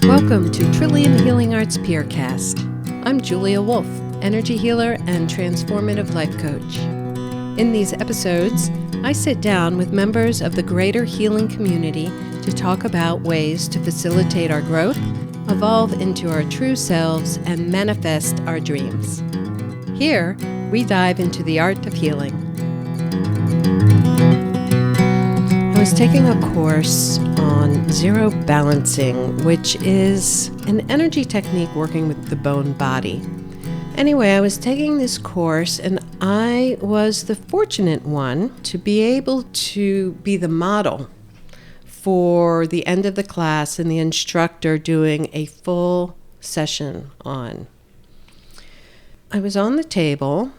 Welcome to Trillium Healing Arts Peercast. I'm Julia Wolf, energy healer and transformative life coach. In these episodes, I sit down with members of the greater healing community to talk about ways to facilitate our growth, evolve into our true selves, and manifest our dreams. Here, we dive into the art of healing. I was taking a course on zero balancing, which is an energy technique working with the bone body. Anyway, I was taking this course and I was the fortunate one to be able to be the model for the end of the class and the instructor doing a full session on. I was on the table,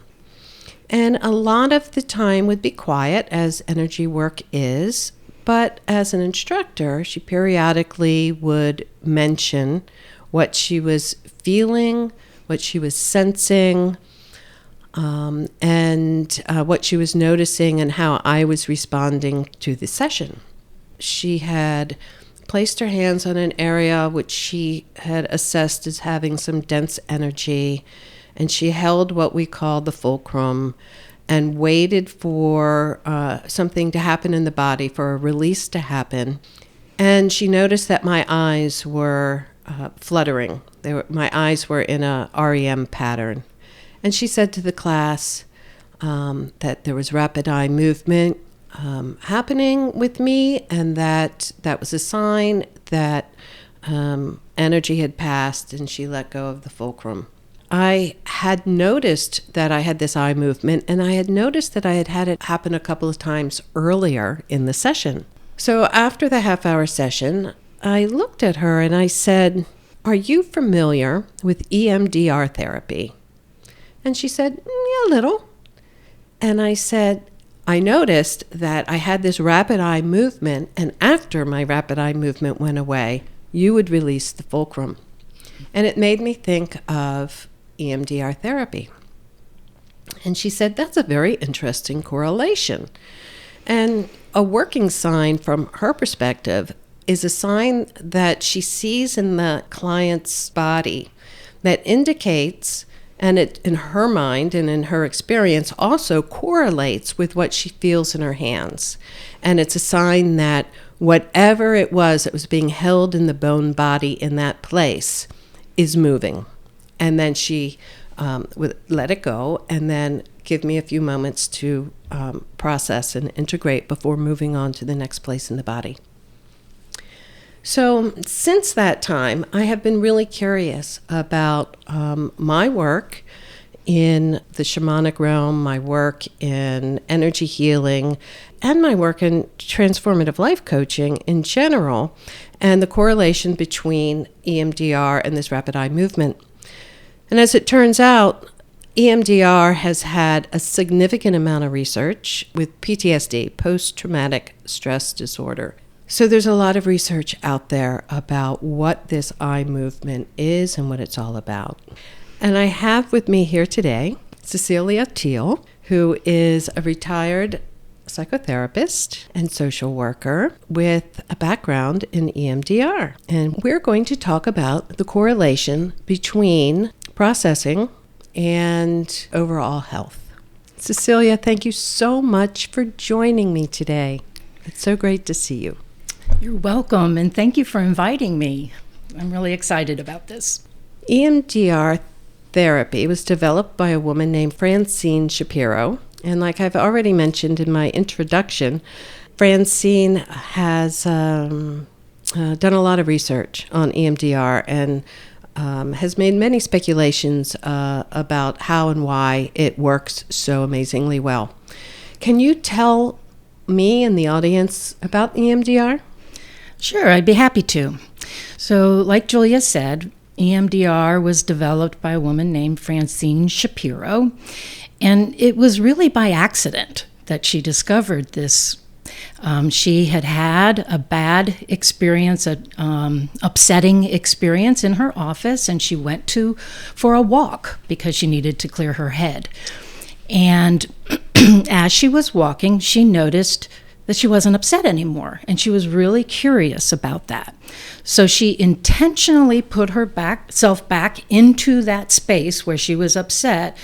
and a lot of the time would be quiet, as energy work is, but as an instructor, she periodically would mention what she was feeling, what she was sensing, and what she was noticing and how I was responding to the session. She had placed her hands on an area which she had assessed as having some dense energy, and she held what we call the fulcrum and waited for something to happen in the body, for a release to happen. And she noticed that my eyes were fluttering. My eyes were in a REM pattern. And she said to the class that there was rapid eye movement happening with me, and that was a sign that energy had passed, and she let go of the fulcrum. I had noticed that I had this eye movement, and I had noticed that I had had it happen a couple of times earlier in the session. So after the half-hour session, I looked at her and I said, "Are you familiar with EMDR therapy?" And she said, "Yeah, a little." And I said, "I noticed that I had this rapid eye movement, and after my rapid eye movement went away, you would release the fulcrum." And it made me think of EMDR therapy. And she said, "That's a very interesting correlation." And a working sign from her perspective is a sign that she sees in the client's body that indicates, and it in her mind and in her experience also correlates with what she feels in her hands. And it's a sign that whatever it was that was being held in the bone body in that place is moving. And then she would let it go and then give me a few moments to process and integrate before moving on to the next place in the body. So since that time, I have been really curious about my work in the shamanic realm, my work in energy healing, and my work in transformative life coaching in general, and the correlation between EMDR and this rapid eye movement. And as it turns out, EMDR has had a significant amount of research with PTSD, post-traumatic stress disorder. So there's a lot of research out there about what this eye movement is and what it's all about. And I have with me here today Cecilia Teal, who is a retired psychotherapist and social worker with a background in EMDR. And we're going to talk about the correlation between processing and overall health. Cecilia, thank you so much for joining me today. It's so great to see you. You're welcome, and thank you for inviting me. I'm really excited about this. EMDR therapy was developed by a woman named Francine Shapiro. And like I've already mentioned in my introduction, Francine has done a lot of research on EMDR and has made many speculations about how and why it works so amazingly well. Can you tell me and the audience about EMDR? Sure, I'd be happy to. So, like Julia said, EMDR was developed by a woman named Francine Shapiro, and it was really by accident that she discovered this. She had had a bad experience, an upsetting experience in her office, and she went for a walk because she needed to clear her head. And as she was walking, she noticed that she wasn't upset anymore. And she was really curious about that. So she intentionally put herself back into that space where she was upset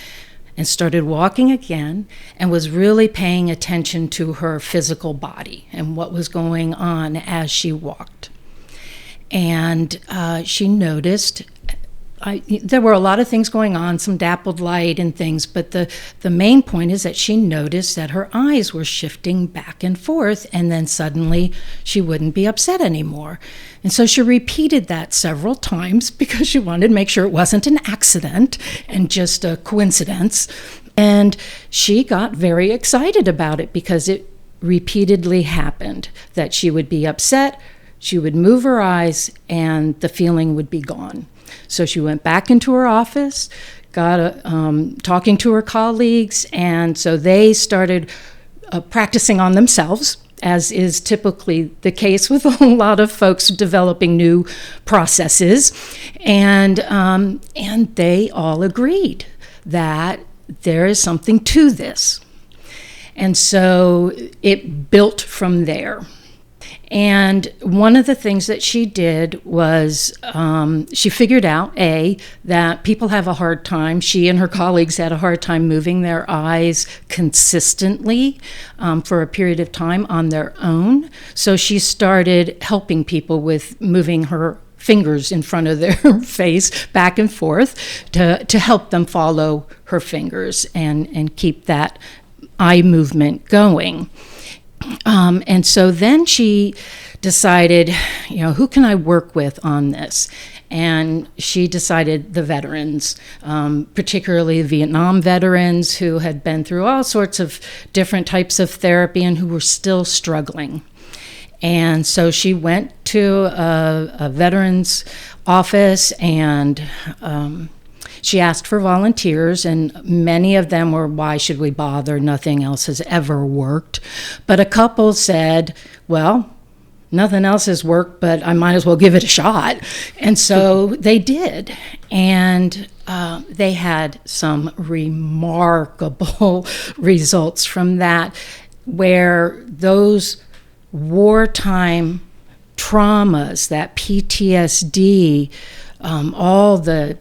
and started walking again and was really paying attention to her physical body and what was going on as she walked. And she noticed there were a lot of things going on, some dappled light and things, but the main point is that she noticed that her eyes were shifting back and forth, and then suddenly she wouldn't be upset anymore. And so she repeated that several times because she wanted to make sure it wasn't an accident and just a coincidence. And she got very excited about it because it repeatedly happened that she would be upset, she would move her eyes, and the feeling would be gone. So she went back into her office, got talking to her colleagues, and so they started practicing on themselves, as is typically the case with a lot of folks developing new processes. And they all agreed that there is something to this. And so it built from there. And one of the things that she did was she figured out, that people have a hard time, she and her colleagues had a hard time moving their eyes consistently for a period of time on their own. So she started helping people with moving her fingers in front of their face back and forth to help them follow her fingers and keep that eye movement going. And so then she decided, who can I work with on this? And she decided the veterans, particularly Vietnam veterans who had been through all sorts of different types of therapy and who were still struggling. And so she went to a veterans office and she asked for volunteers, and many of them were, why should we bother? Nothing else has ever worked. But a couple said, well, nothing else has worked, but I might as well give it a shot. And so they did. And they had some remarkable results from that, where those wartime traumas, that PTSD, all the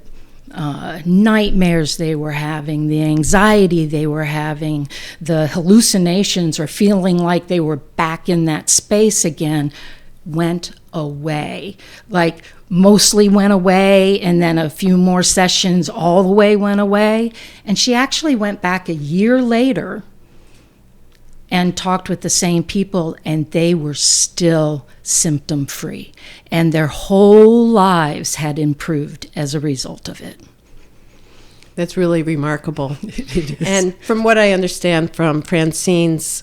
nightmares they were having, the anxiety they were having, the hallucinations or feeling like they were back in that space again, went away. Like mostly went away, and then a few more sessions all the way went away. And she actually went back a year later and talked with the same people, and they were still symptom-free. And their whole lives had improved as a result of it. That's really remarkable. It is. And from what I understand from Francine's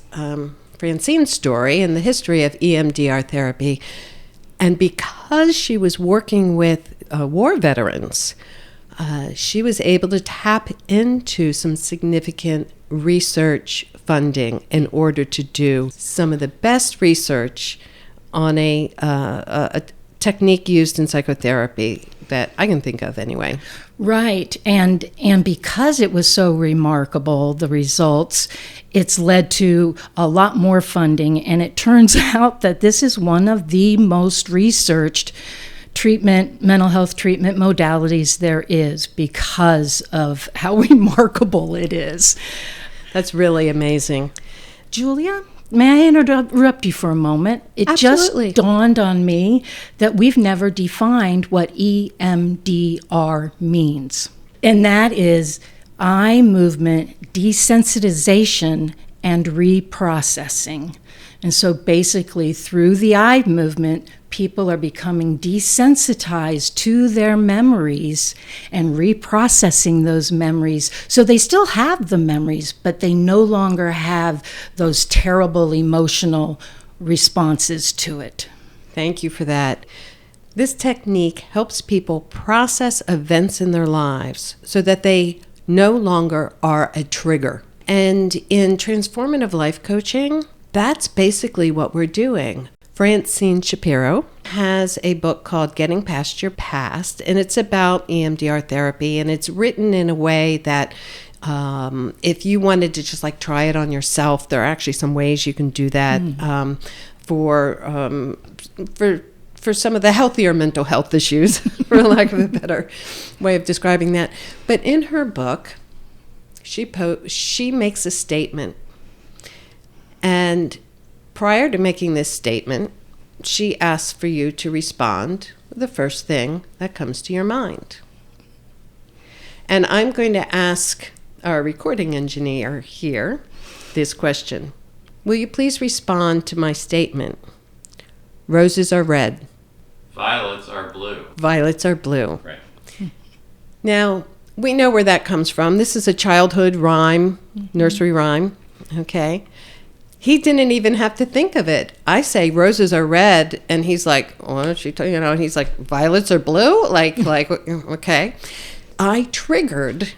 story and the history of EMDR therapy, and because she was working with war veterans, she was able to tap into some significant research funding in order to do some of the best research on a technique used in psychotherapy that I can think of anyway. Right. And because it was so remarkable, the results, it's led to a lot more funding. And it turns out that this is one of the most researched mental health treatment modalities there is, because of how remarkable it is. That's really amazing. Julia, may I interrupt you for a moment? It Absolutely. Just dawned on me that we've never defined what EMDR means. And that is eye movement desensitization and reprocessing. And so basically through the eye movement, people are becoming desensitized to their memories and reprocessing those memories. So they still have the memories, but they no longer have those terrible emotional responses to it. Thank you for that. This technique helps people process events in their lives so that they no longer are a trigger. And in transformative life coaching, that's basically what we're doing. Francine Shapiro has a book called Getting Past Your Past, and it's about EMDR therapy, and it's written in a way that If you wanted to just like try it on yourself, there are actually some ways you can do that for some of the healthier mental health issues, for lack of a better way of describing that. But in her book, she makes a statement. And prior to making this statement, she asks for you to respond with the first thing that comes to your mind. And I'm going to ask our recording engineer here this question. Will you please respond to my statement? Roses are red. Violets are blue. Violets are blue. Right. Now, we know where that comes from. This is a childhood rhyme, nursery rhyme, okay? He didn't even have to think of it. I say roses are red, and he's like, "Oh, and he's like, violets are blue?" Like, okay. I triggered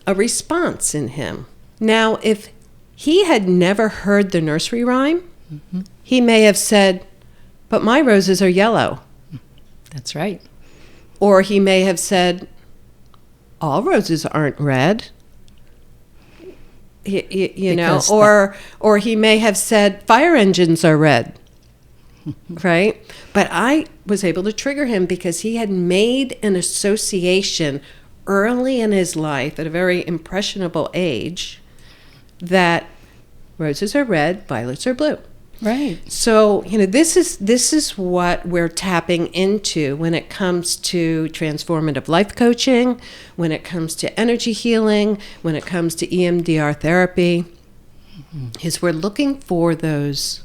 a response in him. Now, if he had never heard the nursery rhyme, he may have said, "But my roses are yellow." That's right. Or he may have said, "All roses aren't red." You know, or he may have said, "Fire engines are red." Right? But I was able to trigger him because he had made an association early in his life at a very impressionable age that roses are red, violets are blue. Right. So, this is what we're tapping into when it comes to transformative life coaching, when it comes to energy healing, when it comes to EMDR therapy, is we're looking for those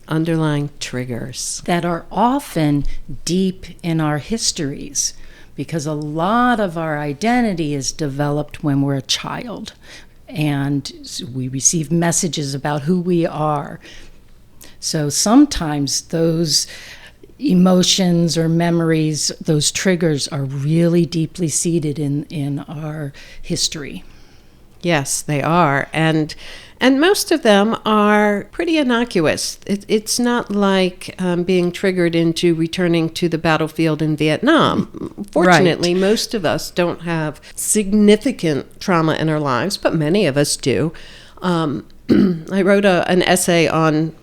underlying triggers that are often deep in our histories, because a lot of our identity is developed when we're a child, and we receive messages about who we are. So sometimes those emotions or memories, those triggers, are really deeply seated in our history. Yes, they are. And most of them are pretty innocuous. It's not like being triggered into returning to the battlefield in Vietnam. Fortunately, most of us don't have significant trauma in our lives, but many of us do. I wrote an essay on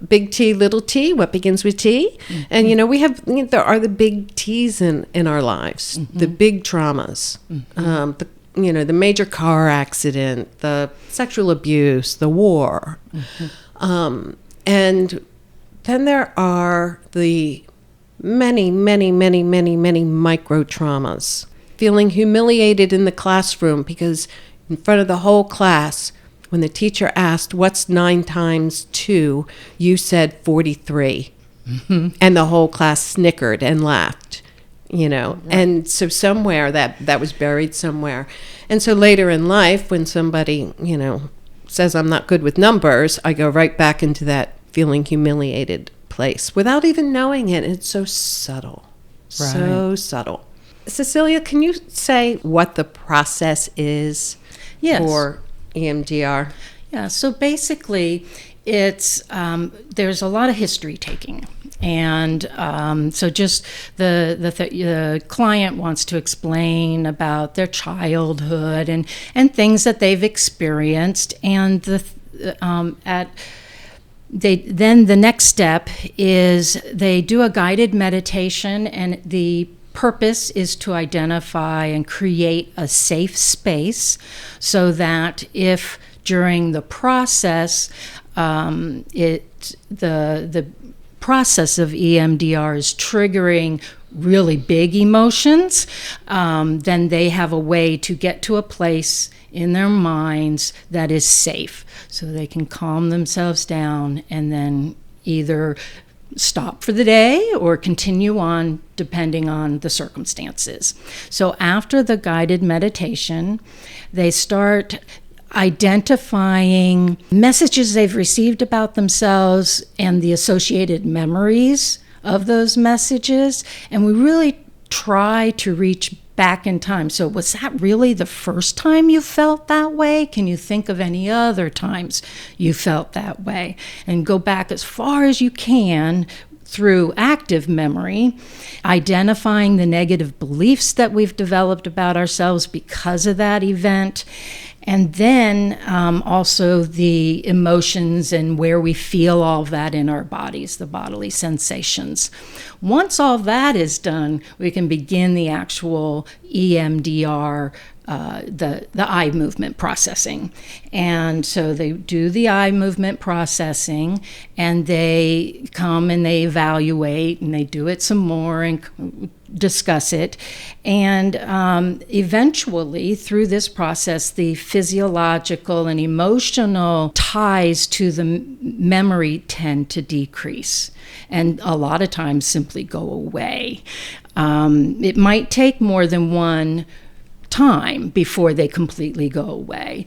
big T, little t, what begins with T. And, there are the big T's in our lives, the big traumas, the major car accident, the sexual abuse, the war. And then there are the many, many, many, many, many micro traumas. Feeling humiliated in the classroom because in front of the whole class, when the teacher asked, "What's 9 times 2?" you said 43. And the whole class snickered and laughed, Right. And so somewhere that was buried somewhere. And so later in life, when somebody, says I'm not good with numbers, I go right back into that feeling humiliated place without even knowing it. It's so subtle. Right. So subtle. Cecilia, can you say what the process is for EMDR? Yeah, so basically it's there's a lot of history taking, and so just the client wants to explain about their childhood and things that they've experienced, and then the next step is they do a guided meditation, and the purpose is to identify and create a safe space so that if during the process the process of EMDR is triggering really big emotions, then they have a way to get to a place in their minds that is safe, so they can calm themselves down and then either stop for the day or continue on depending on the circumstances. So after the guided meditation, they start identifying messages they've received about themselves and the associated memories of those messages. And we really try to reach back in time. So was that really the first time you felt that way? Can you think of any other times you felt that way? And go back as far as you can through active memory, identifying the negative beliefs that we've developed about ourselves because of that event, and then also the emotions and where we feel all of that in our bodies, the bodily sensations. Once all that is done, we can begin the actual EMDR, the eye movement processing. And so they do the eye movement processing, and they come and they evaluate, and they do it some more and discuss it. And eventually, through this process, the physiological and emotional ties to the memory tend to decrease, and a lot of times simply go away. It might take more than one time before they completely go away.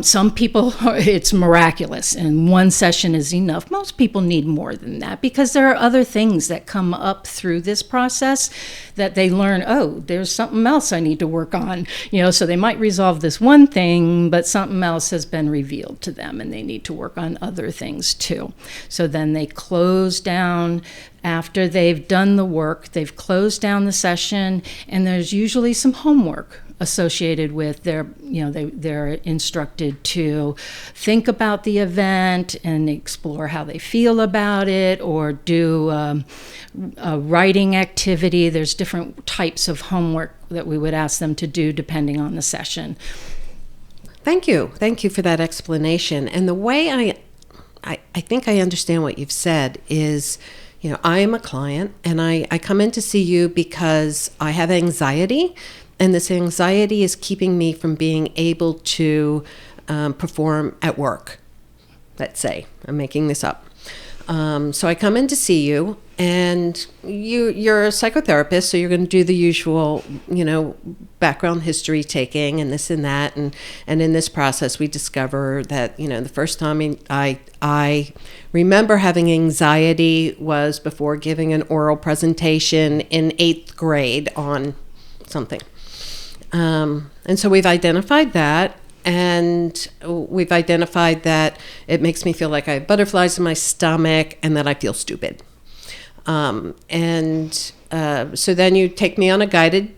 Some people, it's miraculous, and one session is enough. Most people need more than that because there are other things that come up through this process that they learn, oh, there's something else I need to work on. So they might resolve this one thing, but something else has been revealed to them and they need to work on other things too. So then they close down. After they've done the work, they've closed down the session, and there's usually some homework associated with they're instructed to think about the event and explore how they feel about it, or do a writing activity. There's different types of homework that we would ask them to do depending on the session. Thank you for that explanation. And the way I think I understand what you've said is, I am a client, and I come in to see you because I have anxiety, and this anxiety is keeping me from being able to perform at work. Let's say, I'm making this up. So I come in to see you, and you're a psychotherapist, so you're going to do the usual, background history taking and this and that. And in this process, we discover that, the first time I remember having anxiety was before giving an oral presentation in 8th grade on something. And so we've identified that. And we've identified that it makes me feel like I have butterflies in my stomach and that I feel stupid. So then you take me on a guided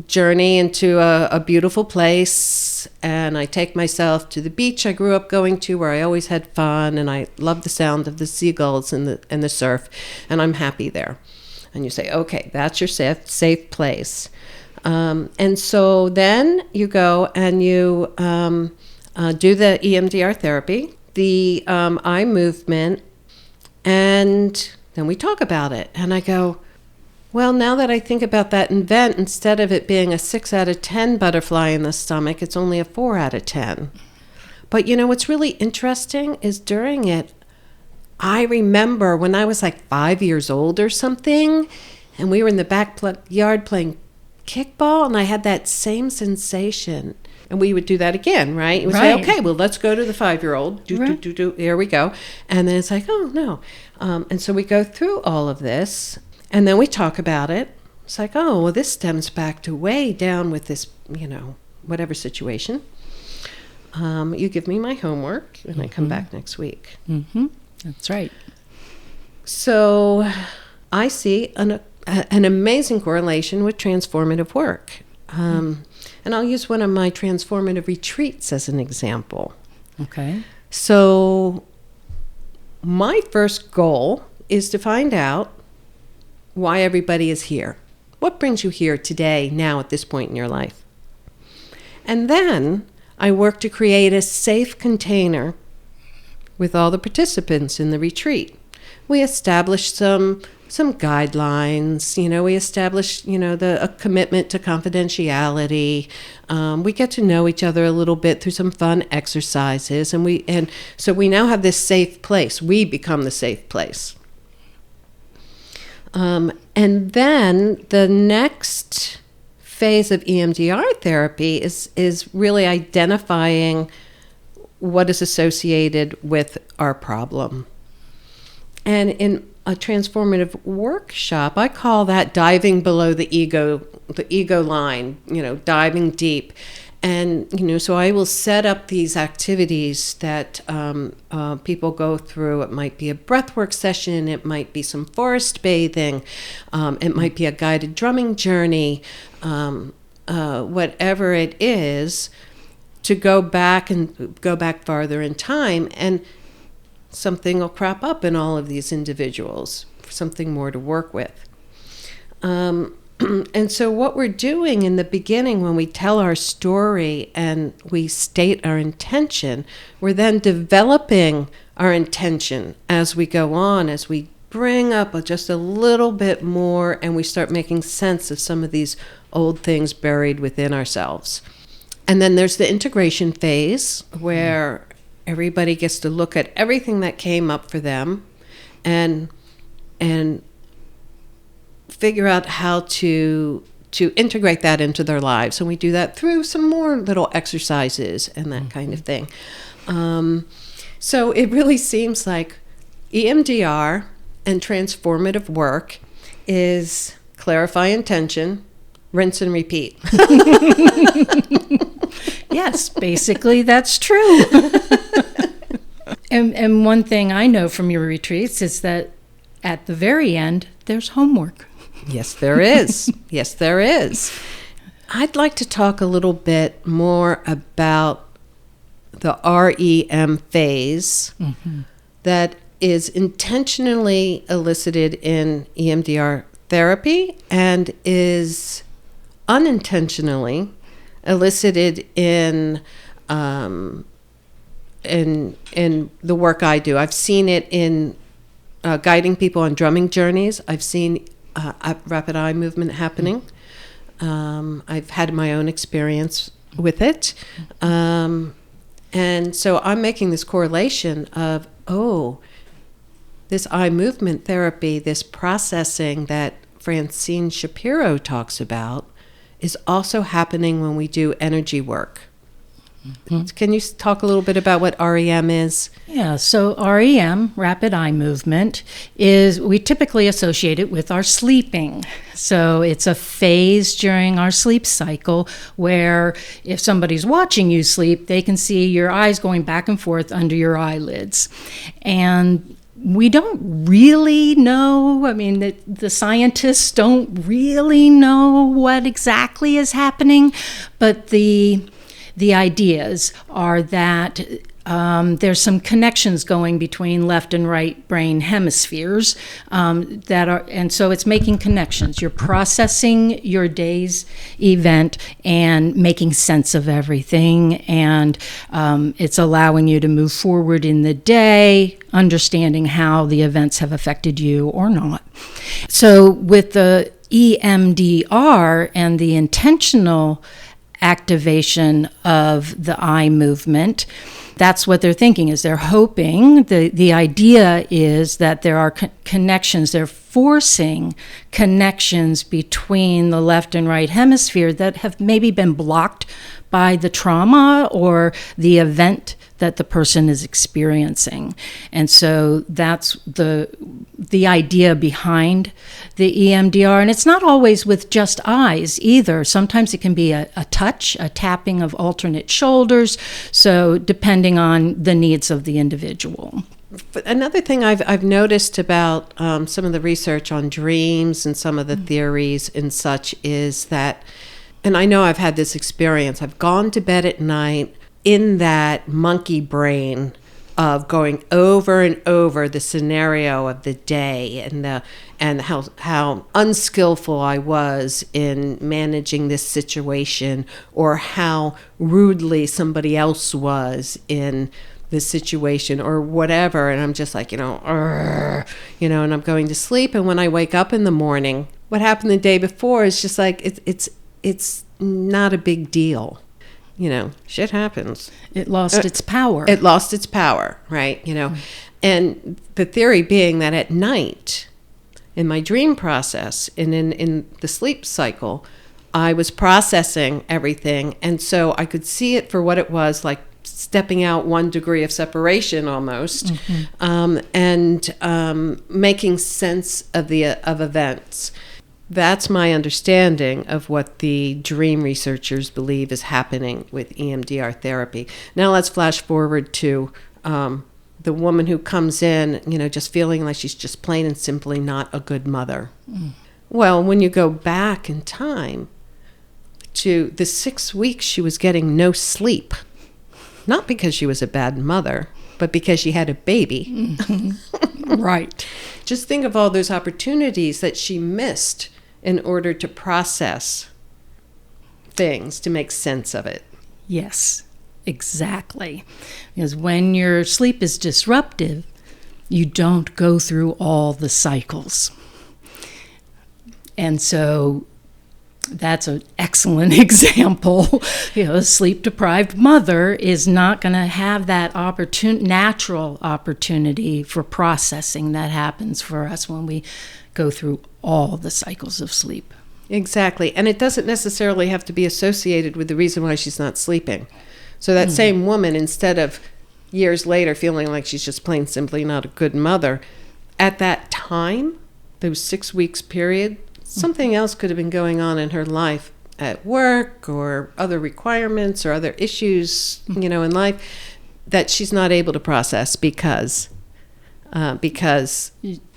journey into a beautiful place, and I take myself to the beach I grew up going to, where I always had fun, and I love the sound of the seagulls and the surf, and I'm happy there. And you say, okay, that's your safe place. And so then you go and you do the EMDR therapy, the eye movement, and then we talk about it. And I go, well, now that I think about that event, instead of it being a 6 out of 10 butterfly in the stomach, it's only a 4 out of 10. But what's really interesting is during it, I remember when I was like 5 years old or something, and we were in the backyard playing kickball, and I had that same sensation. And we would do that again, right? We would say, okay, well, let's go to the 5-year-old. Here we go. And then it's like, oh, no. And so we go through all of this, and then we talk about it. It's like, oh, well, this stems back to way down with this, whatever situation. You give me my homework, and I come back next week. Mm-hmm. That's right. So I see an amazing correlation with transformative work. And I'll use one of my transformative retreats as an example. Okay. So my first goal is to find out why everybody is here. What brings you here today, now, at this point in your life? And then I work to create a safe container with all the participants in the retreat. We establish some guidelines, we establish, a commitment to confidentiality. We get to know each other a little bit through some fun exercises, and so we now have this safe place. We become the safe place. And then the next phase of EMDR therapy is really identifying what is associated with our problem. And in a transformative workshop, I call that diving below the ego line, diving deep. And, so I will set up these activities that people go through. It might be a breathwork session. It might be some forest bathing. It might be a guided drumming journey. Whatever it is, to go back farther in time, and something will crop up in all of these individuals, something more to work with. And so what we're doing in the beginning when we tell our story and we state our intention, we're then developing our intention as we go on, as we bring up just a little bit more and we start making sense of some of these old things buried within ourselves. And then there's the integration phase where everybody gets to look at everything that came up for them and figure out how to integrate that into their lives. And we do that through some more little exercises and that kind of thing. So it really seems like EMDR and transformative work is clarify intention, rinse and repeat. Yes, basically that's true. And one thing I know from your retreats is that at the very end, there's homework. Yes, there is. Yes, there is. I'd like to talk a little bit more about the REM phase that is intentionally elicited in EMDR therapy and is unintentionally elicited in the work I do. I've seen it in guiding people on drumming journeys. I've seen rapid eye movement happening. I've had my own experience with it. And so I'm making this correlation of, this eye movement therapy, this processing that Francine Shapiro talks about, is also happening when we do energy work. Can you talk a little bit about what REM is? Yeah, so REM, rapid eye movement, is we typically associate it with our sleeping. So it's a phase during our sleep cycle where if somebody's watching you sleep, they can see your eyes going back and forth under your eyelids. And we don't really know, the scientists don't really know what exactly is happening, but the ideas are that there's some connections going between left and right brain hemispheres and so it's making connections. You're processing your day's event and making sense of everything, and it's allowing you to move forward in the day, understanding how the events have affected you or not. So with the EMDR and the intentional activation of the eye movement, that's what they're thinking, is they're hoping, the idea is that there are connections, they're forcing connections between the left and right hemisphere that have maybe been blocked by the trauma or the event that the person is experiencing. And so that's the idea behind the EMDR. And it's not always with just eyes either. Sometimes it can be a touch, a tapping of alternate shoulders. So depending on the needs of the individual. But another thing I've noticed about some of the research on dreams and some of the theories and such is that, and I know I've had this experience, I've gone to bed at night in that monkey brain of going over and over the scenario of the day and how unskillful I was in managing this situation, or how rudely somebody else was in this situation or whatever. And I'm just like, and I'm going to sleep. And when I wake up in the morning, what happened the day before is just like, it's not a big deal. Shit happens. It lost its power. It lost its power, right? And the theory being that at night, in my dream process and in the sleep cycle, I was processing everything. And so I could see it for what it was, like stepping out 1 degree of separation almost, and making sense of events. That's my understanding of what the dream researchers believe is happening with EMDR therapy. Now let's flash forward to the woman who comes in, just feeling like she's just plain and simply not a good mother. Well, when you go back in time to the 6 weeks she was getting no sleep, not because she was a bad mother, but because she had a baby. Right. Just think of all those opportunities that she missed in order to process things, to make sense of it. Yes, exactly. Because when your sleep is disruptive, you don't go through all the cycles. And so that's an excellent example. A sleep-deprived mother is not going to have that natural opportunity for processing that happens for us when we go through all the cycles of sleep. Exactly. And it doesn't necessarily have to be associated with the reason why she's not sleeping. So that same woman, instead of years later feeling like she's just plain simply not a good mother, at that time, those 6 weeks period, something else could have been going on in her life at work or other requirements or other issues, in life that she's not able to process because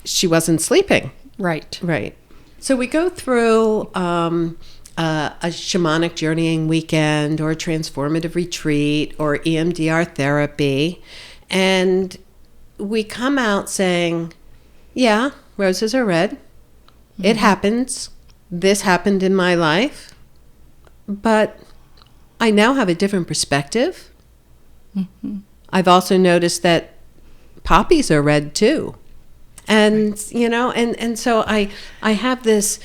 she wasn't sleeping. Right. Right. So we go through a shamanic journeying weekend or a transformative retreat or EMDR therapy, and we come out saying, yeah, roses are red. It happens. This happened in my life, but I now have a different perspective. I've also noticed that poppies are red too. And, and so I have this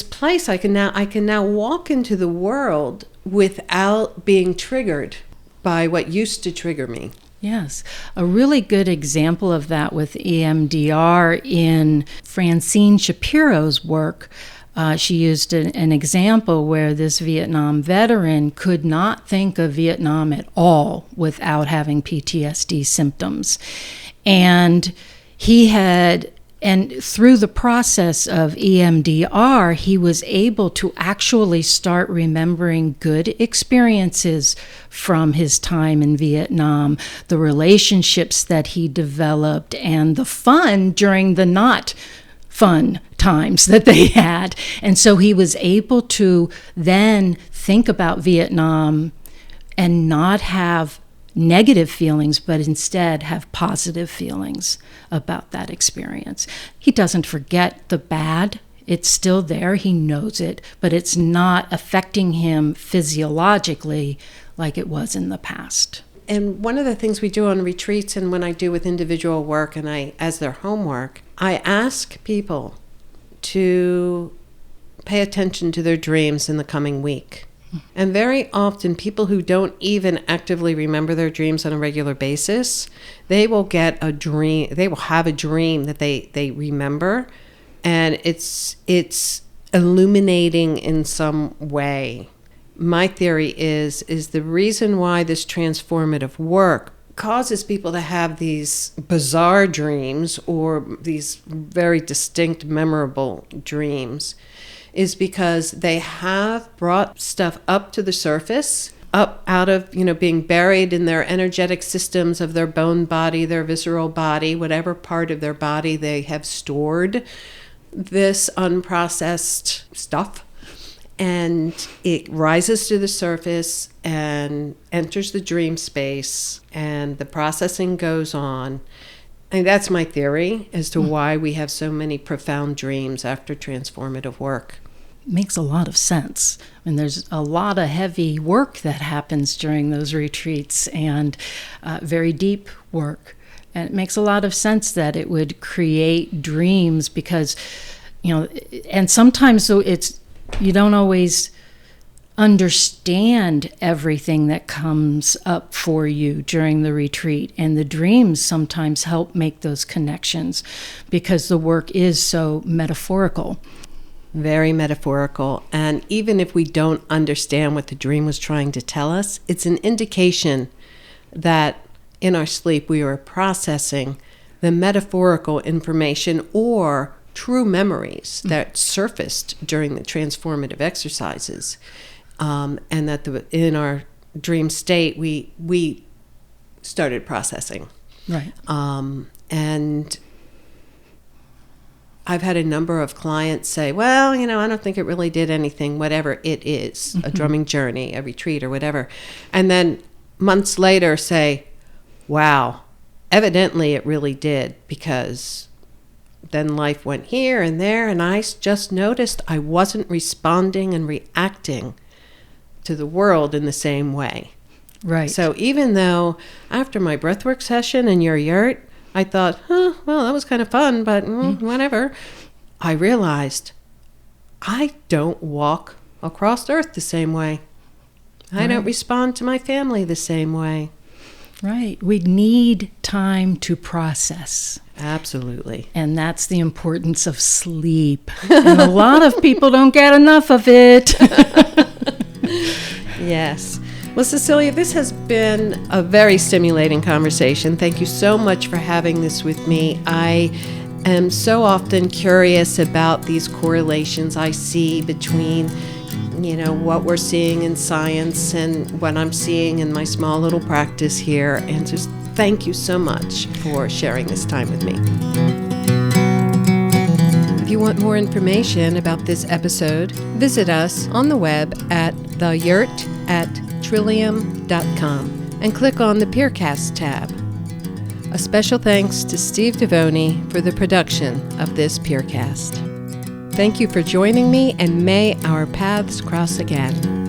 place I can now walk into the world without being triggered by what used to trigger me. Yes. A really good example of that with EMDR in Francine Shapiro's work. She used an example where this Vietnam veteran could not think of Vietnam at all without having PTSD symptoms. And through the process of EMDR, he was able to actually start remembering good experiences from his time in Vietnam, the relationships that he developed, and the fun during the not fun times that they had. And so he was able to then think about Vietnam and not have negative feelings, but instead have positive feelings about that experience. He doesn't forget the bad. It's still there. He knows it, but it's not affecting him physiologically like it was in the past. And one of the things we do on retreats and when I do with individual work and as their homework, I ask people to pay attention to their dreams in the coming week. And very often people who don't even actively remember their dreams on a regular basis, they will get a dream, they will have a dream that they remember, and it's illuminating in some way. My theory is the reason why this transformative work causes people to have these bizarre dreams or these very distinct, memorable dreams is because they have brought stuff up to the surface, up out of, being buried in their energetic systems of their bone body, their visceral body, whatever part of their body they have stored this unprocessed stuff. And it rises to the surface and enters the dream space, and the processing goes on. And that's my theory as to why we have so many profound dreams after transformative work. Makes a lot of sense. I mean, there's a lot of heavy work that happens during those retreats and very deep work. And it makes a lot of sense that it would create dreams because, and sometimes so you don't always understand everything that comes up for you during the retreat, and the dreams sometimes help make those connections because the work is so metaphorical. Very metaphorical, and even if we don't understand what the dream was trying to tell us, it's an indication that in our sleep we are processing the metaphorical information or true memories that surfaced during the transformative exercises, and that in our dream state we started processing. Right. And I've had a number of clients say, well, I don't think it really did anything, whatever it is, a drumming journey, a retreat or whatever. And then months later say, wow, evidently it really did, because then life went here and there, and I just noticed I wasn't responding and reacting to the world in the same way. Right. So even though after my breathwork session in your yurt, I thought, well, that was kind of fun, but whatever. I realized I don't walk across Earth the same way. I don't respond to my family the same way. Right. We need time to process. Absolutely. And that's the importance of sleep. And a lot of people don't get enough of it. Yes. Well, Cecilia, this has been a very stimulating conversation. Thank you so much for having this with me. I am so often curious about these correlations I see between, what we're seeing in science and what I'm seeing in my small little practice here. And just thank you so much for sharing this time with me. If you want more information about this episode, visit us on the web at theyurt@trillium.com and click on the Peercast tab. A special thanks to Steve Devoni for the production of this Peercast. Thank you for joining me, and may our paths cross again.